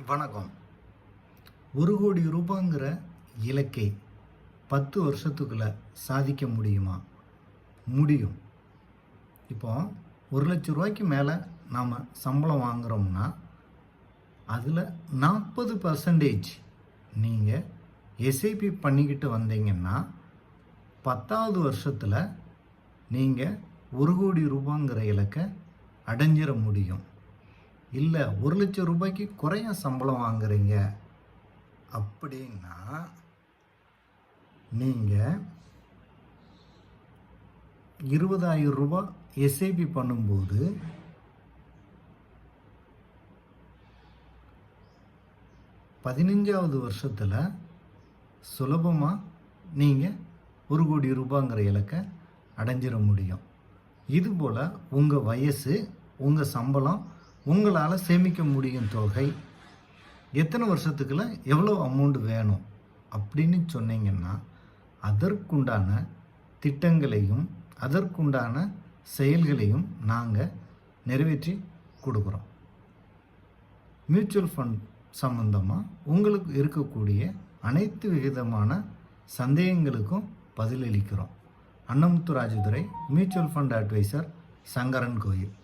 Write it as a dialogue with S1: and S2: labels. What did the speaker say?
S1: வணக்கம். 1,00,00,000 ரூபாங்கிற இலக்கை 10 வருஷத்துக்குள்ள சாதிக்க முடியுமா? முடியும். இப்போ 1,00,000 ரூபாய்க்கு மேலே நாம் சம்பளம் வாங்குகிறோம்னா அதில் 40% நீங்கள் எஸ்ஐபி பண்ணிக்கிட்டு வந்தீங்கன்னா 10வது வருஷத்தில் நீங்கள் 1,00,00,000 ரூபாங்கிற இலக்கை அடைஞ்சிட முடியும். இல்லை 1,00,000 ரூபாய்க்கு குறைய சம்பளம் வாங்குறீங்க அப்படின்னா நீங்கள் 20,000 ரூபாய் எஸ்ஐபி பண்ணும்போது 15வது வருஷத்தில் சுலபமாக நீங்கள் 1,00,00,000 ரூபாங்கிற இலக்கை அடைஞ்சிட முடியும். இதுபோல் உங்கள் வயசு, உங்கள் சம்பளம், உங்களால் சேமிக்க முடியும் தொகை எத்தனை வருஷத்துக்குள்ள எவ்வளோ அமௌண்ட் வேணும் அப்படின்னு சொன்னீங்கன்னா அதற்குண்டான திட்டங்களையும் அதற்குண்டான செயல்களையும் நாங்கள் நிறைவேற்றி கொடுக்குறோம். மியூச்சுவல் ஃபண்ட் சம்பந்தமாக உங்களுக்கு இருக்கக்கூடிய அனைத்து விதமான சந்தேகங்களுக்கும் பதிலளிக்கிறோம். Annamuthu Rajadurai, mutual fund advisor, Sankaran கோயில்.